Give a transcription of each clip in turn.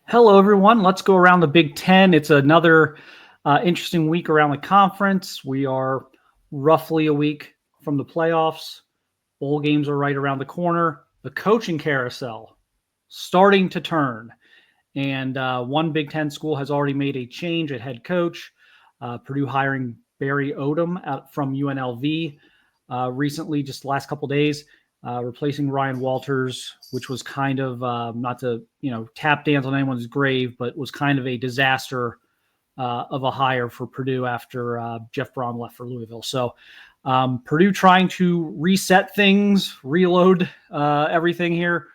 Hello, everyone. Let's go around the Big Ten. It's another interesting week around the conference. We are roughly a week from the playoffs. Bowl games are right around the corner. The coaching carousel starting to turn. And one Big Ten school has already made a change at head coach. Purdue hiring Barry Odom from UNLV recently, just the last couple of days. Replacing Ryan Walters, which was kind of not to tap dance on anyone's grave, but was kind of a disaster of a hire for Purdue after Jeff Braun left for Louisville. So Purdue trying to reset things, reload everything here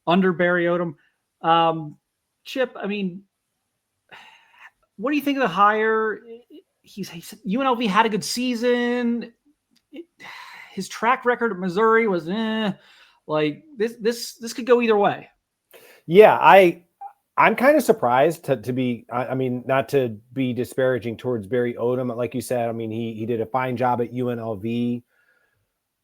under Barry Odom. Chip, I mean, what do you think of the hire? UNLV had a good season. His track record at Missouri was like this could go either way. Yeah, I'm kind of surprised to be. I mean, not to be disparaging towards Barry Odom, like you said. I mean, he did a fine job at UNLV.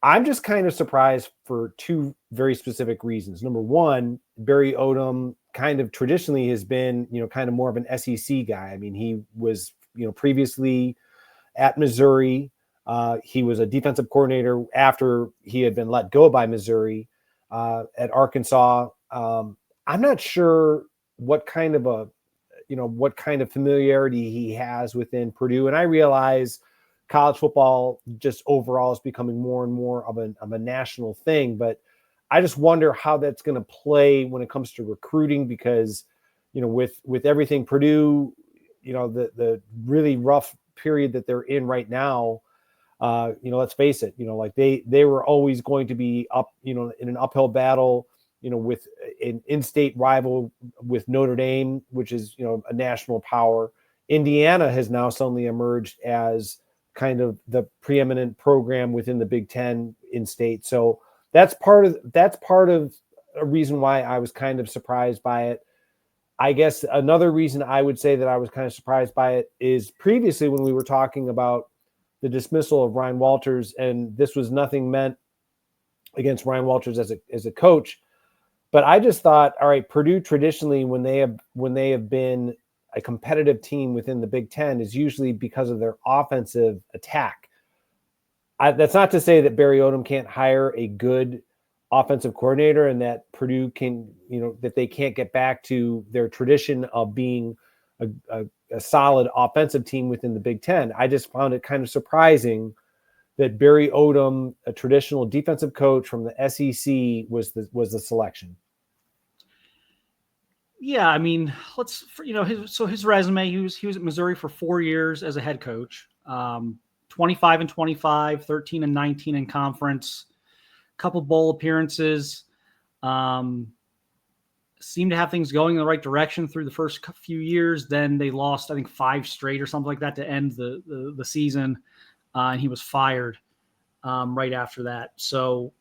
I'm just kind of surprised for two very specific reasons. Number one, Barry Odom kind of traditionally has been, kind of more of an SEC guy. I mean, he was, previously at Missouri. He was a defensive coordinator after he had been let go by Missouri at Arkansas. I'm not sure what kind of familiarity he has within Purdue. And I realize college football just overall is becoming more and more of a national thing, but I just wonder how that's going to play when it comes to recruiting, because, with everything Purdue, the really rough period that they're in right now, let's face it, like they were always going to be up, in an uphill battle, with an in-state rival with Notre Dame, which is, a national power. Indiana has now suddenly emerged as kind of the preeminent program within the Big Ten in state. So that's part of a reason why I was kind of surprised by it. I guess another reason I would say that I was kind of surprised by it is previously when we were talking about the dismissal of Ryan Walters, and this was nothing meant against Ryan Walters as a coach, but I just thought, all right, Purdue traditionally, when they have been a competitive team within the Big Ten, is usually because of their offensive attack. That's not to say that Barry Odom can't hire a good offensive coordinator and that Purdue can, that they can't get back to their tradition of being a solid offensive team within the Big Ten. I just found it kind of surprising that Barry Odom, a traditional defensive coach from the SEC, was the selection. Yeah, I mean, his resume. He was at Missouri for 4 years as a head coach. 25-25, 13-19 in conference, couple bowl appearances. Seemed to have things going in the right direction through the first few years. Then they lost, I think, 5 straight or something like that to end the season. And he was fired right after that. So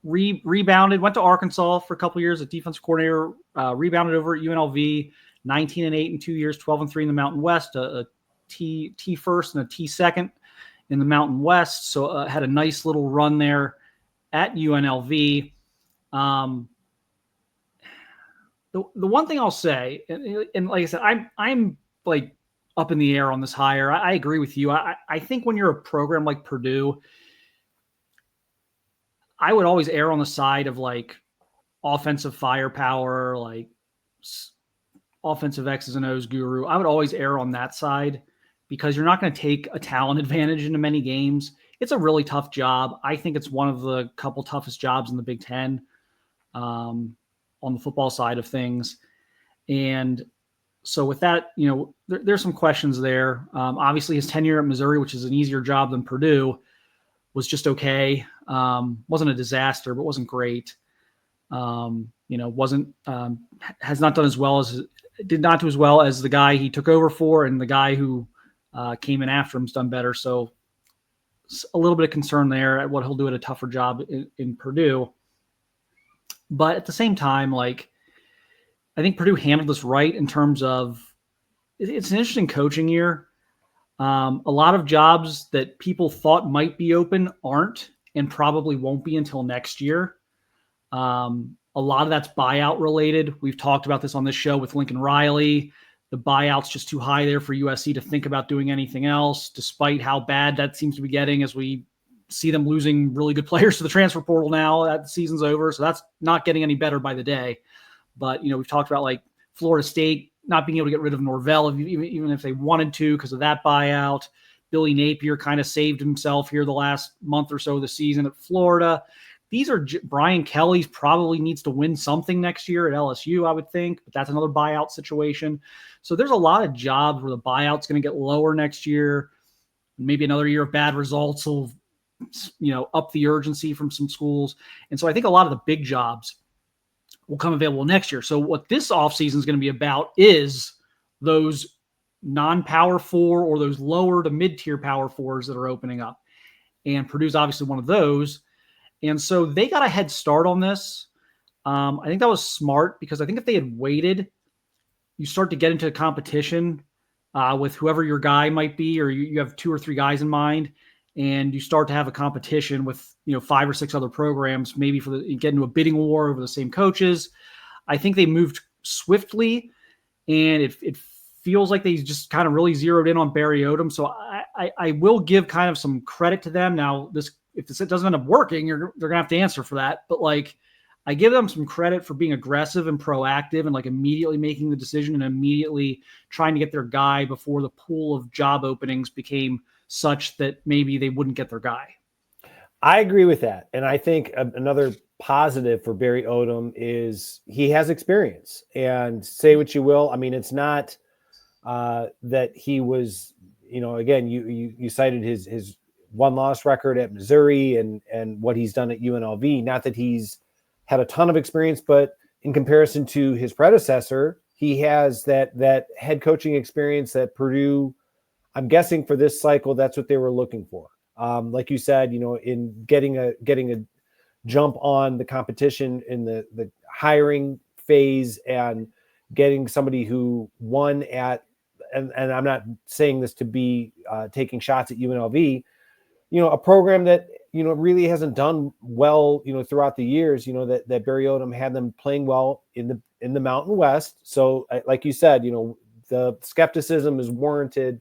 rebounded, went to Arkansas for a couple of years as defensive coordinator, rebounded over at UNLV, 19-8 in 2 years, 12-3 in the Mountain West, a T first and a T second in the Mountain West. So had a nice little run there at UNLV. The one thing I'll say, and like I said, I'm like up in the air on this hire. I agree with you. I think when you're a program like Purdue, I would always err on the side of like offensive firepower, like offensive X's and O's guru. I would always err on that side because you're not going to take a talent advantage into many games. It's a really tough job. I think it's one of the couple toughest jobs in the Big Ten. On the football side of things. And so with that, there's some questions there. Obviously his tenure at Missouri, which is an easier job than Purdue, was just okay. Wasn't a disaster, but wasn't great. Wasn't, has not done as well did not do as well as the guy he took over for, and the guy who came in after him's done better. So a little bit of concern there at what he'll do at a tougher job in Purdue. But at the same time, like, I think Purdue handled this right in terms of it's an interesting coaching year. A lot of jobs that people thought might be open aren't and probably won't be until next year. A lot of that's buyout related. We've talked about this on this show with Lincoln Riley. The buyout's just too high there for USC to think about doing anything else, despite how bad that seems to be getting as we see them losing really good players to the transfer portal now that the season's over. So that's not getting any better by the day. But, we've talked about like Florida State not being able to get rid of Norvell, even if they wanted to because of that buyout. Billy Napier kind of saved himself here the last month or so of the season at Florida. These are Brian Kelly's probably needs to win something next year at LSU, I would think, but that's another buyout situation. So there's a lot of jobs where the buyout's going to get lower next year. Maybe another year of bad results will, up the urgency from some schools. And so I think a lot of the big jobs will come available next year. So what this offseason is going to be about is those non-power four or those lower to mid-tier power fours that are opening up. And Purdue's obviously one of those. And so they got a head start on this. I think that was smart because I think if they had waited, you start to get into competition with whoever your guy might be, or you have 2 or 3 guys in mind, and you start to have a competition with 5 or 6 other programs, maybe get into a bidding war over the same coaches. I think they moved swiftly, and it feels like they just kind of really zeroed in on Barry Odom. So I will give kind of some credit to them. Now, if this doesn't end up working, they're going to have to answer for that. But I give them some credit for being aggressive and proactive and immediately making the decision and immediately trying to get their guy before the pool of job openings became such that maybe they wouldn't get their guy. I agree with that. And I think another positive for Barry Odom is he has experience. And say what you will, I mean, it's not that he was, again, you cited his 1-loss record at Missouri and what he's done at UNLV. Not that he's had a ton of experience, but in comparison to his predecessor, he has that head coaching experience that Purdue, I'm guessing for this cycle, that's what they were looking for. Like you said, in getting a jump on the competition in the hiring phase and getting somebody who won at, and I'm not saying this to be taking shots at UNLV, a program that, really hasn't done well, throughout the years, that Barry Odom had them playing well in the Mountain West. So like you said, the skepticism is warranted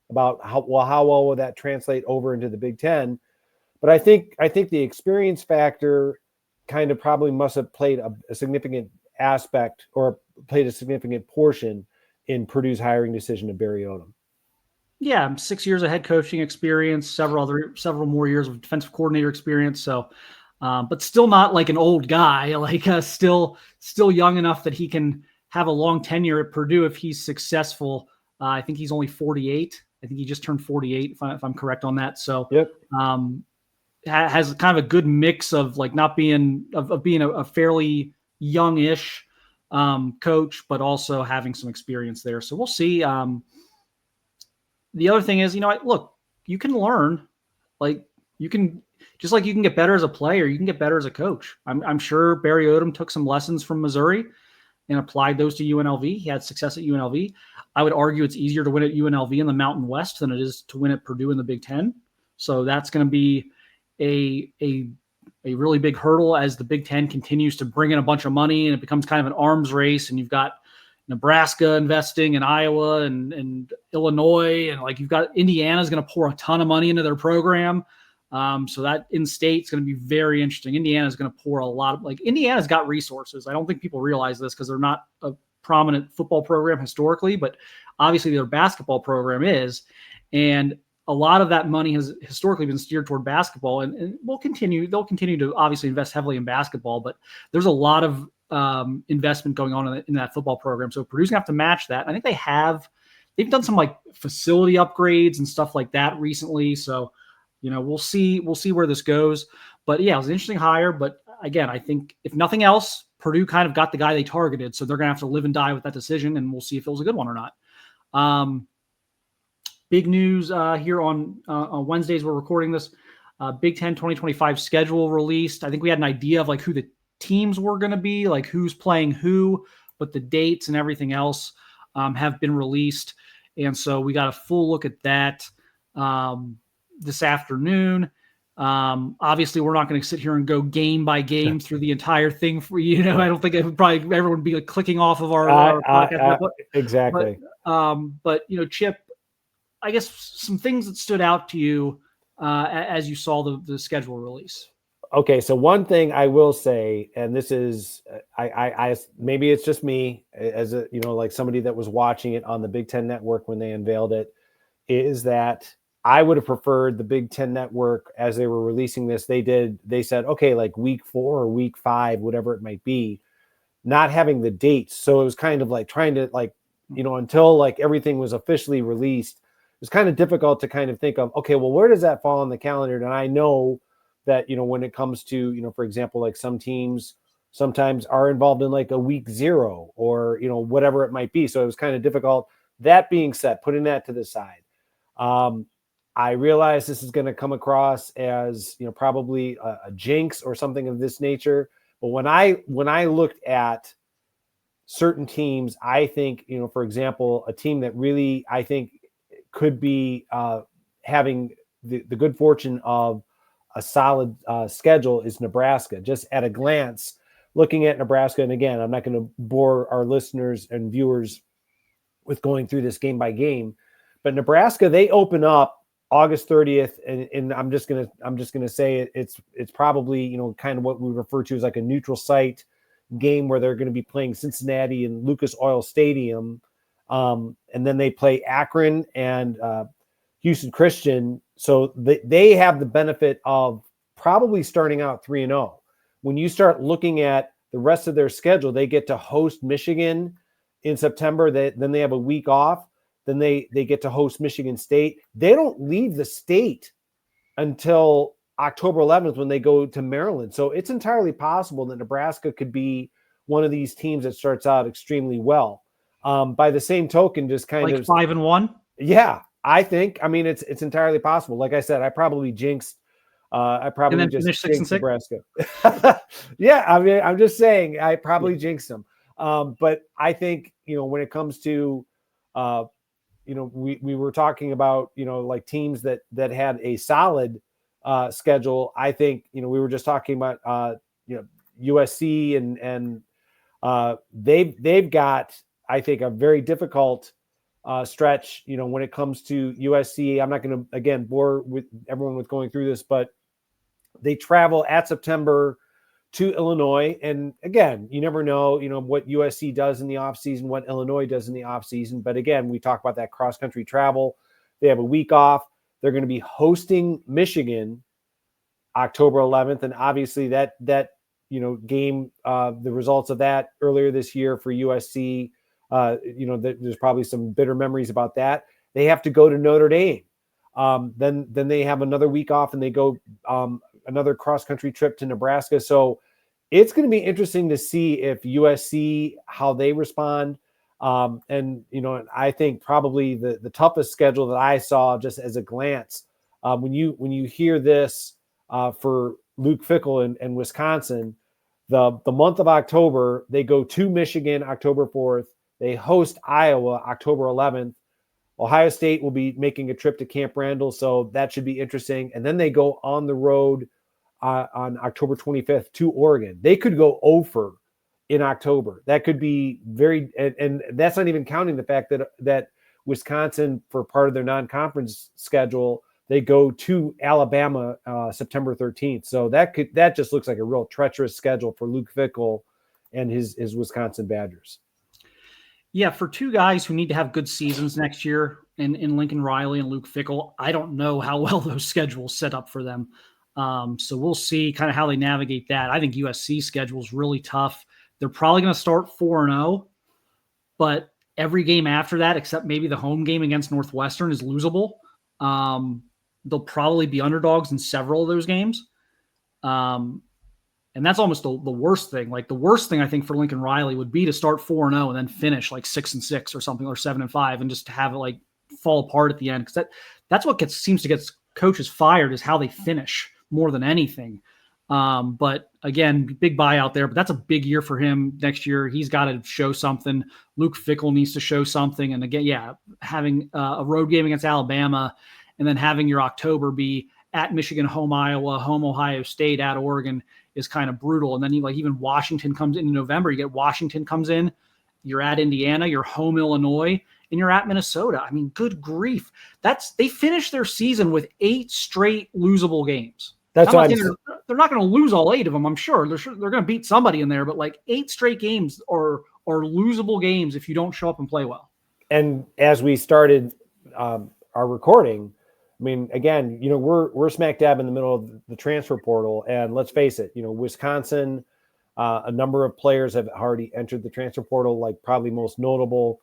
about how well will that translate over into the Big Ten. But I think the experience factor kind of probably must have played a significant aspect or played a significant portion in Purdue's hiring decision of Barry Odom. Yeah, 6 years of head coaching experience, several more years of defensive coordinator experience. So, but still not like an old guy, still young enough that he can have a long tenure at Purdue if he's successful. I think he's only 48. I think he just turned 48, if I'm correct on that. So, yep. Has kind of a good mix of not being a fairly youngish coach, but also having some experience there. So we'll see. The other thing is, look, you can learn, you can get better as a player, you can get better as a coach. I'm sure Barry Odom took some lessons from Missouri and applied those to UNLV. He had success at UNLV. I would argue it's easier to win at UNLV in the Mountain West than it is to win at Purdue in the Big Ten. So that's going to be a really big hurdle as the Big Ten continues to bring in a bunch of money and it becomes kind of an arms race. And you've got Nebraska investing in Iowa and Illinois, and you've got Indiana's going to pour a ton of money into their program. So that in-state is going to be very interesting. Indiana's going to pour a lot of Indiana's got resources. I don't think people realize this because they're not a prominent football program historically, but obviously their basketball program is. And a lot of that money has historically been steered toward basketball and they'll continue to obviously invest heavily in basketball, but there's a lot of investment going on in that football program. So Purdue's gonna have to match that. I think they've done some facility upgrades and stuff like that recently. So, we'll see where this goes, but yeah, it was an interesting hire. But again, I think if nothing else, Purdue kind of got the guy they targeted. So they're going to have to live and die with that decision, and we'll see if it was a good one or not. Big news here on Wednesdays. We're recording this Big Ten 2025 schedule released. I think we had an idea of who the teams were going to be, who's playing who, but the dates and everything else have been released. And so we got a full look at that this afternoon. Obviously, we're not going to sit here and go game by game through the entire thing for I don't think everyone would be like clicking off of our podcast. Exactly. But Chip, I guess some things that stood out to you as you saw the schedule release. Okay, so one thing I will say, and this is, I maybe it's just me as a like somebody that was watching it on the Big Ten Network when they unveiled it, is that I would have preferred the Big Ten Network as they were releasing this. They said, okay, like week 4 or week 5, whatever it might be, not having the dates. So it was kind of like trying to until like everything was officially released, it was kind of difficult to kind of think of, okay, well, where does that fall on the calendar? And I know that, when it comes to, for example, like some teams sometimes are involved in like a week 0 or, whatever it might be. So it was kind of difficult. That being said, putting that to the side, I realize this is going to come across as, probably a jinx or something of this nature. But when I looked at certain teams, I think, for example, a team that really, I think could be having the good fortune of a solid schedule is Nebraska. Just at a glance, looking at Nebraska, and again, I'm not going to bore our listeners and viewers with going through this game by game, but Nebraska, they open up August 30th, and I'm just gonna say it's probably kind of what we refer to as like a neutral site game where they're going to be playing Cincinnati and Lucas Oil Stadium, and then they play Akron and Houston Christian. So they have the benefit of probably starting out 3-0. When you start looking at the rest of their schedule, they get to host Michigan in September. Then they have a week off. Then they get to host Michigan State. They don't leave the state until October 11th when they go to Maryland. So it's entirely possible that Nebraska could be one of these teams that starts out extremely well. By the same token, just kind of 5-1. Yeah, I think. I mean, it's entirely possible. Like I said, I probably jinxed. I probably just jinxed Nebraska. Yeah, I mean, I'm just saying I probably jinxed them. But I think when it comes to we were talking about, like teams that had a solid schedule. I think, we were just talking about, USC and they've got, I think, a very difficult stretch, when it comes to USC. I'm not going to, again, bore with everyone with going through this, but they travel at September to Illinois. And again, you never know, what USC does in the offseason, what Illinois does in the offseason. But again, we talk about that cross-country travel. They have a week off. They're going to be hosting Michigan October 11th. And obviously that game, the results of that earlier this year for USC, there's probably some bitter memories about that. They have to go to Notre Dame. Then they have another week off and they go another cross-country trip to Nebraska. So it's going to be interesting to see if USC, how they respond. And I think probably the toughest schedule that I saw just as a glance, when you hear this for Luke Fickell and Wisconsin, the month of October, they go to Michigan October 4th. They host Iowa October 11th. Ohio State will be making a trip to Camp Randall, so that should be interesting. And then they go on the road on October 25th to Oregon. They could go over in October. That could be very, and that's not even counting the fact that Wisconsin, for part of their non-conference schedule, they go to Alabama September 13th. So that just looks like a real treacherous schedule for Luke Fickell and his Wisconsin Badgers. Yeah, for two guys who need to have good seasons next year in Lincoln Riley and Luke Fickell, I don't know how well those schedules set up for them. So we'll see kind of how they navigate that. I think USC schedule is really tough. They're probably going to start 4-0, but every game after that, except maybe the home game against Northwestern, is losable. They'll probably be underdogs in several of those games. And that's almost the worst thing. Like the worst thing I think for Lincoln Riley would be to start 4-0 and then finish like 6-6 or something, or 7-5, and just to have it like fall apart at the end. Because that's what seems to get coaches fired, is how they finish more than anything. But again, big buyout there, but that's a big year for him next year. He's got to show something. Luke Fickell needs to show something. And again, having a road game against Alabama and then having your October be at Michigan, home Iowa, home Ohio State, at Oregon is kind of brutal. And then even Washington comes in November. You get Washington comes in, you're at Indiana, you're home Illinois, and you're at Minnesota. I mean, good grief. They finished their season with 8 straight losable games. That's why they're not going to lose all 8 of them. I'm sure they're going to beat somebody in there, but like 8 straight games are losable games if you don't show up and play well. And as we started our recording, I mean, again, we're smack dab in the middle of the transfer portal, and let's face it, Wisconsin, a number of players have already entered the transfer portal. Like probably most notable,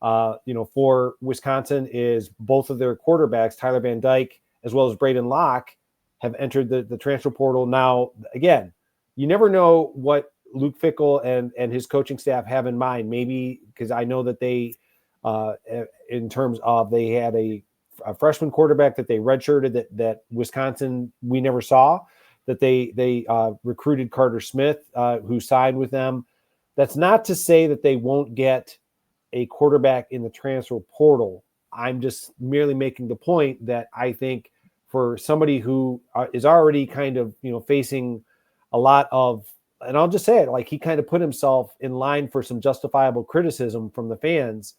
for Wisconsin is both of their quarterbacks, Tyler Van Dyke as well as Braden Locke, have entered the transfer portal. Now, again, you never know what Luke Fickell and his coaching staff have in mind. Maybe because I know that they, in terms of they had a freshman quarterback that they redshirted that Wisconsin we never saw, that they recruited Carter Smith, who signed with them. That's not to say that they won't get a quarterback in the transfer portal. I'm just merely making the point that I think for somebody who is already kind of, facing a lot of, and I'll just say it, like he kind of put himself in line for some justifiable criticism from the fans,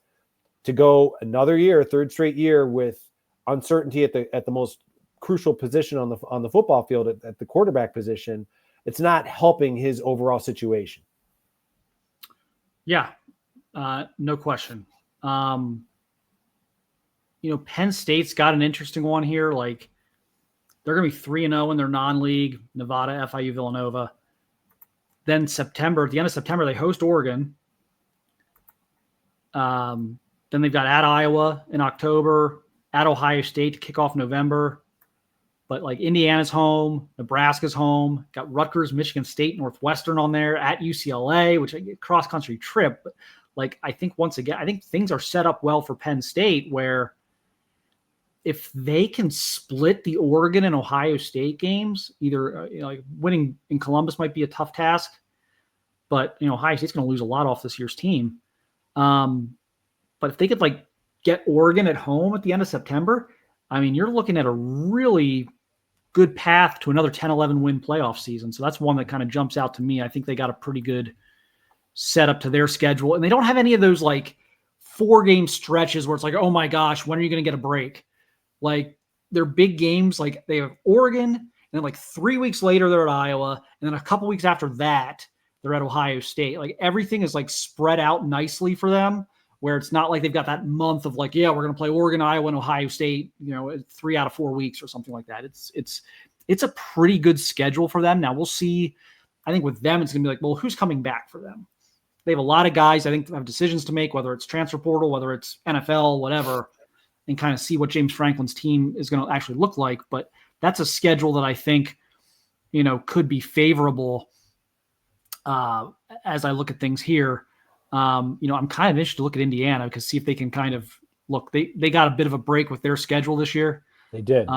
to go another year, 3rd straight year with uncertainty at the most crucial position on the football field at the quarterback position. It's not helping his overall situation. Yeah, no question. Penn State's got an interesting one here. Like they're going to be 3-0 in their non-league, Nevada, FIU, Villanova. Then at the end of September, they host Oregon. Then they've got at Iowa in October, at Ohio State to kick off November. But like Indiana's home, Nebraska's home, got Rutgers, Michigan State, Northwestern on there, at UCLA, which is a cross-country trip. But like I think things are set up well for Penn State, where if they can split the Oregon and Ohio State games, either like winning in Columbus might be a tough task, but Ohio State's going to lose a lot off this year's team. But if they could like get Oregon at home at the end of September, I mean, you're looking at a really good path to another 10-11 win playoff season. So that's one that kind of jumps out to me. I think they got a pretty good setup to their schedule, and they don't have any of those like 4-game stretches where it's like, oh my gosh, when are you going to get a break? Like their big games, like they have Oregon, and then like 3 weeks later they're at Iowa, and then a couple weeks after that they're at Ohio State. Like everything is like spread out nicely for them, where it's not like they've got that month of like, yeah, we're going to play Oregon, Iowa, and Ohio State, 3 out of 4 weeks or something like that. It's a pretty good schedule for them. Now we'll see. I think with them, it's going to be like, well, who's coming back for them? They have a lot of guys, I think, have decisions to make, whether it's transfer portal, whether it's NFL, whatever, and kind of see what James Franklin's team is going to actually look like. But that's a schedule that I think, could be favorable as I look at things here. I'm kind of interested to look at Indiana because see if they can kind of look. They got a bit of a break with their schedule this year. They did.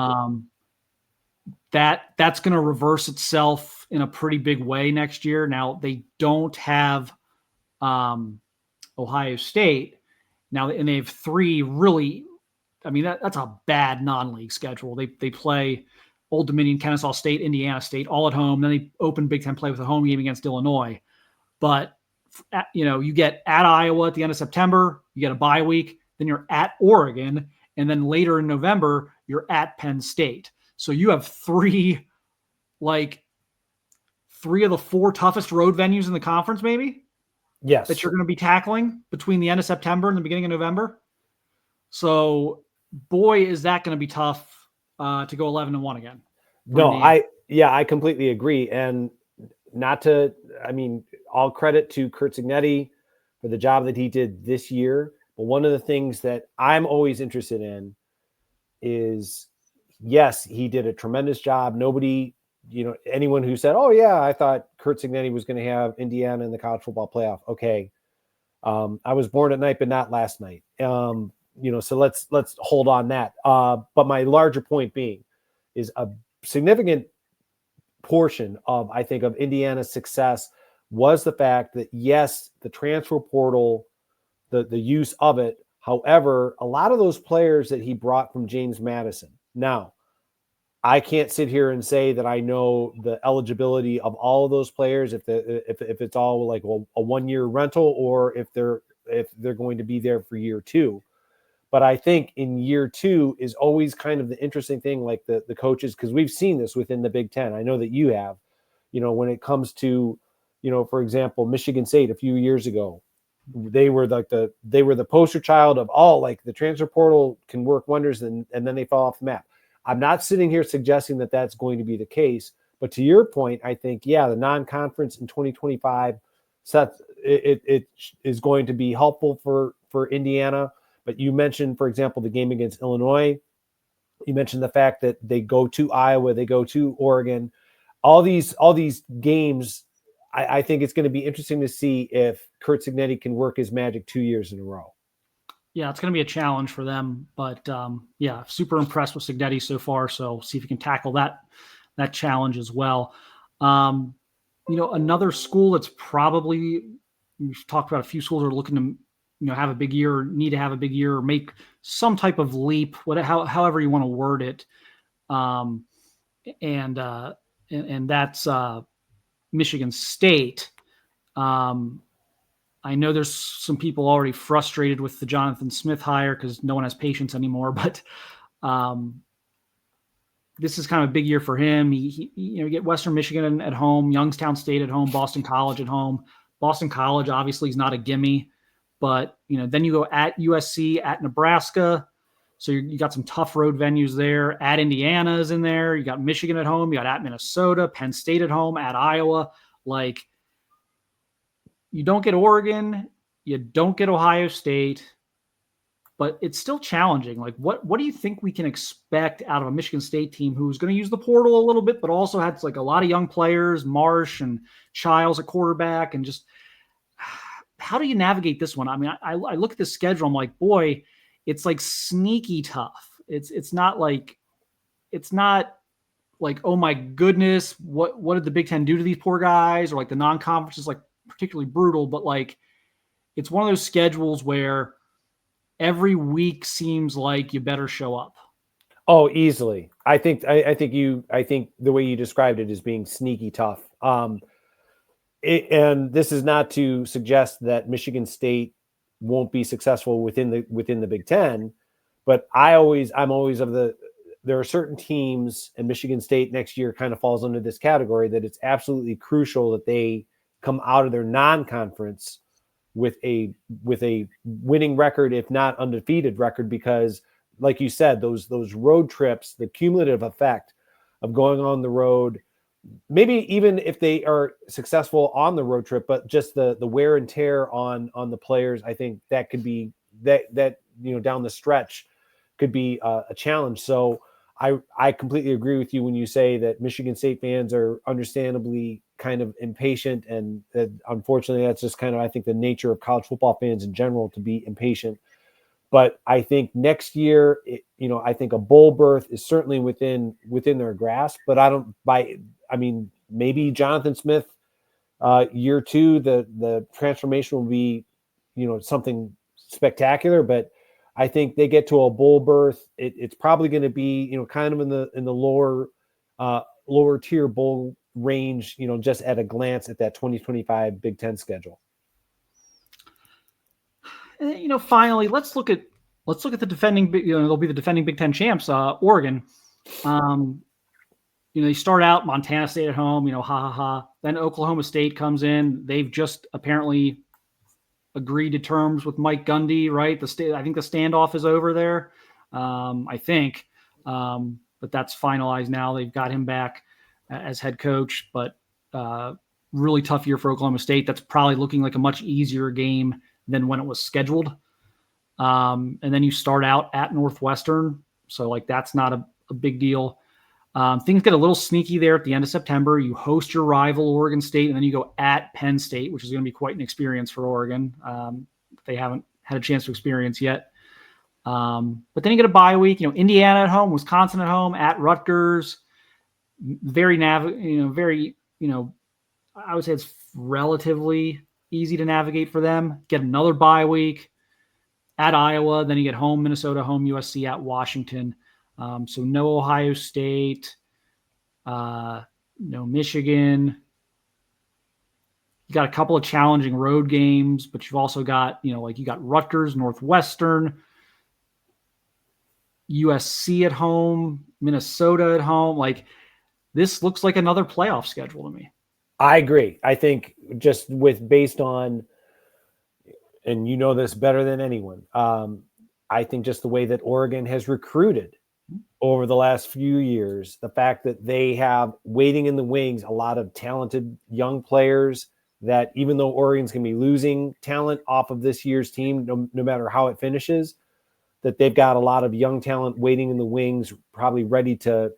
That's going to reverse itself in a pretty big way next year. Now they don't have Ohio State now, and they have 3 really. I mean that's a bad non-league schedule. They play Old Dominion, Kennesaw State, Indiana State all at home. Then they open Big Ten play with a home game against Illinois, but you get at Iowa at the end of September, you get a bye week, then you're at Oregon, and then later in November, you're at Penn State. So you have 3 of the 4 toughest road venues in the conference, maybe? Yes. That you're going to be tackling between the end of September and the beginning of November. So, boy, is that going to be tough to go 11-1 again. No, I completely agree. And all credit to Curt Cignetti for the job that he did this year. But one of the things that I'm always interested in is, yes, he did a tremendous job. Nobody, anyone who said, oh yeah, I thought Curt Cignetti was going to have Indiana in the college football playoff. Okay. I was born at night, but not last night. So let's hold on that. But my larger point being is a significant portion of, I think, of Indiana's success was the fact that, yes, the transfer portal, the use of it. However, a lot of those players that he brought from James Madison. Now, I can't sit here and say that I know the eligibility of all of those players, if it's all like a 1-year rental, or if they're going to be there for year 2. But I think in year 2 is always kind of the interesting thing, like the coaches, because we've seen this within the Big Ten. I know that you have, when it comes to, for example, Michigan State a few years ago, they were the poster child of all, like, the transfer portal can work wonders, and then they fall off the map. I'm not sitting here suggesting that that's going to be the case, but to your point, I think, the non-conference in 2025 it is going to be helpful for Indiana. But you mentioned, for example, the game against Illinois. You mentioned the fact that they go to Iowa, they go to Oregon. All these games, I think it's going to be interesting to see if Curt Cignetti can work his magic 2 years in a row. Yeah, it's going to be a challenge for them, but super impressed with Cignetti so far. So see if you can tackle that challenge as well. Another school that's probably, we've talked about a few schools that are looking to have a big year, need to have a big year, or make some type of leap, however you want to word it. And that's Michigan State. I know there's some people already frustrated with the Jonathan Smith hire because no one has patience anymore, but this is kind of a big year for him. You get Western Michigan at home, Youngstown State at home, Boston College at home. Boston College obviously is not a gimme, but then you go at USC, at Nebraska. So you got some tough road venues there. At Indiana is in there. You got Michigan at home. You got at Minnesota, Penn State at home, at Iowa. Like, you don't get Oregon, you don't get Ohio State, but it's still challenging. Like, what do you think we can expect out of a Michigan State team who's going to use the portal a little bit, but also has like a lot of young players, Marsh and Childs at quarterback, and just how do you navigate this one? I mean, I look at the schedule, I'm like, boy, it's like sneaky tough. It's not like, oh my goodness, what did the Big Ten do to these poor guys? Or like the non-conference is like particularly brutal, but like, it's one of those schedules where every week seems like you better show up. Oh, easily. I think the way you described it is being sneaky tough. And this is not to suggest that Michigan State won't be successful within the Big Ten, but I'm always there are certain teams, and Michigan State next year kind of falls under this category, that it's absolutely crucial that they come out of their non-conference with a winning record, if not undefeated record, because like you said, those road trips, the cumulative effect of going on the road, maybe even if they are successful on the road trip, but just the wear and tear on the players, I think that could be that down the stretch could be a challenge. So I completely agree with you when you say that Michigan State fans are understandably kind of impatient, and unfortunately that's just kind of, I think, the nature of college football fans in general, to be impatient. But I think next year, I think a bowl berth is certainly within their grasp. But maybe Jonathan Smith, year 2, the transformation will be, something spectacular. But I think they get to a bowl berth, it's probably going to be, kind of in the lower tier bowl range, just at a glance at that 2025 Big Ten schedule. Finally, let's look at the defending, they'll be the defending Big Ten champs, Oregon. They start out Montana State at home, Then Oklahoma State comes in. They've just apparently agreed to terms with Mike Gundy, right? I think the standoff is over there. I think, but that's finalized now. They've got him back as head coach, but really tough year for Oklahoma State. That's probably looking like a much easier game than when it was scheduled. And then you start out at Northwestern. So like, that's not a big deal. Things get a little sneaky there at the end of September. You host your rival Oregon State, and then you go at Penn State, which is going to be quite an experience for Oregon. They haven't had a chance to experience yet. But then you get a bye week, Indiana at home, Wisconsin at home, at Rutgers. I would say it's relatively easy to navigate for them. Get another bye week at Iowa, then you get home Minnesota, home USC, at Washington. So no Ohio State, no Michigan. You got a couple of challenging road games, but you've also got, you got Rutgers, Northwestern, USC at home, Minnesota at home. Like, this looks like another playoff schedule to me. I agree. I think just based on, and you know this better than anyone, I think just the way that Oregon has recruited over the last few years, the fact that they have waiting in the wings a lot of talented young players, that even though Oregon's going to be losing talent off of this year's team, no matter how it finishes, that they've got a lot of young talent waiting in the wings, probably ready to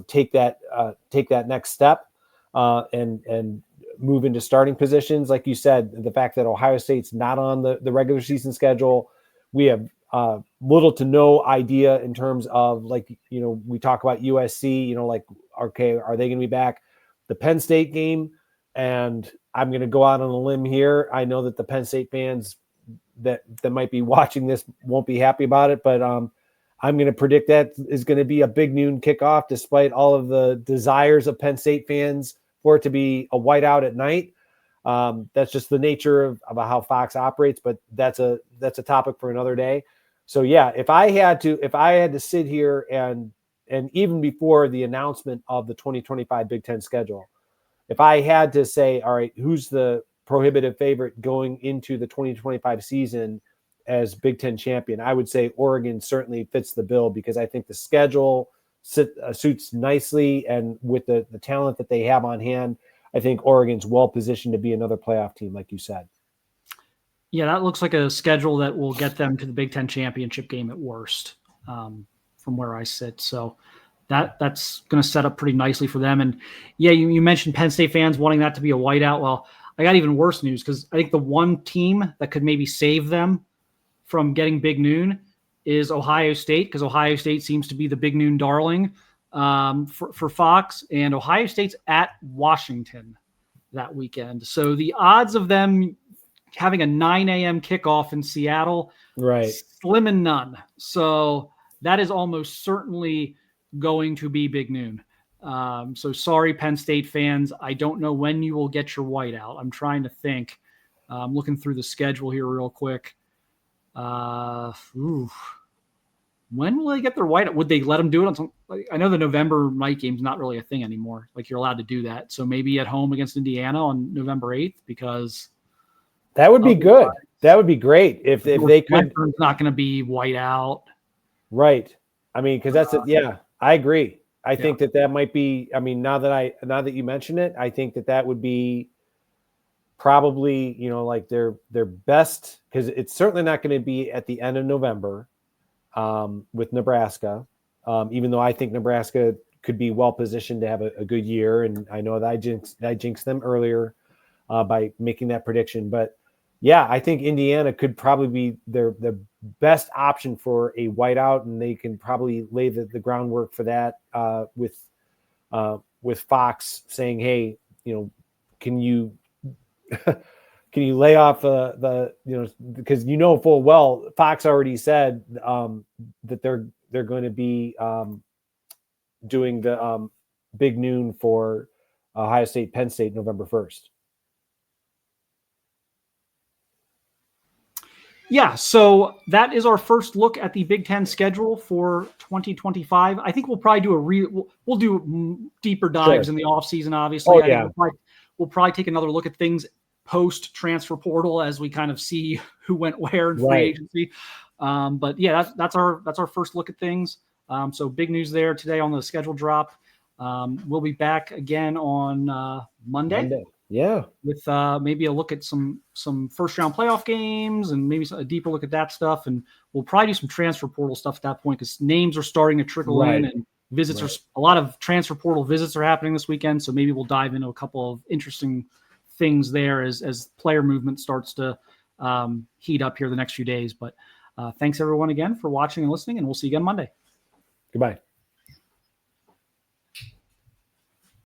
take that next step and move into starting positions. Like you said, the fact that Ohio State's not on the regular season schedule, we have little to no idea in terms of, like, we talk about USC, like, okay, are they going to be back? The Penn State game, and I'm going to go out on a limb here. I know that the Penn State fans that might be watching this won't be happy about it, but I'm going to predict that is going to be a big noon kickoff, despite all of the desires of Penn State fans for it to be a whiteout at night. That's just the nature of how Fox operates, but that's a topic for another day. So yeah, if I had to sit here and even before the announcement of the 2025 Big Ten schedule, if I had to say, all right, who's the prohibitive favorite going into the 2025 season as Big Ten champion, I would say Oregon certainly fits the bill, because I think the schedule suits nicely, and with the talent that they have on hand, I think Oregon's well positioned to be another playoff team, like you said. Yeah, that looks like a schedule that will get them to the Big Ten championship game at worst, from where I sit. So that's going to set up pretty nicely for them. And yeah, you mentioned Penn State fans wanting that to be a whiteout. Well, I got even worse news, because I think the one team that could maybe save them from getting Big Noon is Ohio State, because Ohio State seems to be the Big Noon darling for Fox, and Ohio State's at Washington that weekend. So the odds of them having a 9 a.m. kickoff in Seattle, right, slim and none. So that is almost certainly going to be Big Noon. So sorry, Penn State fans. I don't know when you will get your whiteout. I'm trying to think. I'm looking through the schedule here real quick. When will they get their whiteout? Would they let them do it on some? I know the November night game's not really a thing anymore. Like, you're allowed to do that. So maybe at home against Indiana on November 8th, because that would be good. That would be great if they could. It's not going to be whiteout. Right. I mean, because that's it. Yeah, I agree. I think that might be. I mean, now that you mention it, I think that would be probably, like their best, because it's certainly not going to be at the end of November with Nebraska, even though I think Nebraska could be well positioned to have a good year, and I know that I jinxed them earlier by making that prediction, but yeah, I think Indiana could probably be their best option for a whiteout, and they can probably lay the groundwork for that with Fox saying, hey, can you lay off because full well Fox already said that they're going to be doing the Big Noon for Ohio State, Penn State, November 1st. Yeah, so that is our first look at the Big Ten schedule for 2025. I think we'll probably do we'll do deeper dives in the offseason, obviously. Oh, yeah. We'll probably take another look at things post transfer portal as we kind of see who went where in free agency. But yeah, that's our first look at things. So big news there today on the schedule drop. We'll be back again on Monday. Yeah, with maybe a look at some first round playoff games and maybe a deeper look at that stuff. And we'll probably do some transfer portal stuff at that point, because names are starting to trickle in, and visits are a lot of transfer portal visits are happening this weekend. So maybe we'll dive into a couple of interesting things there as player movement starts to heat up here the next few days. But thanks everyone again for watching and listening, and we'll see you again Monday. Goodbye.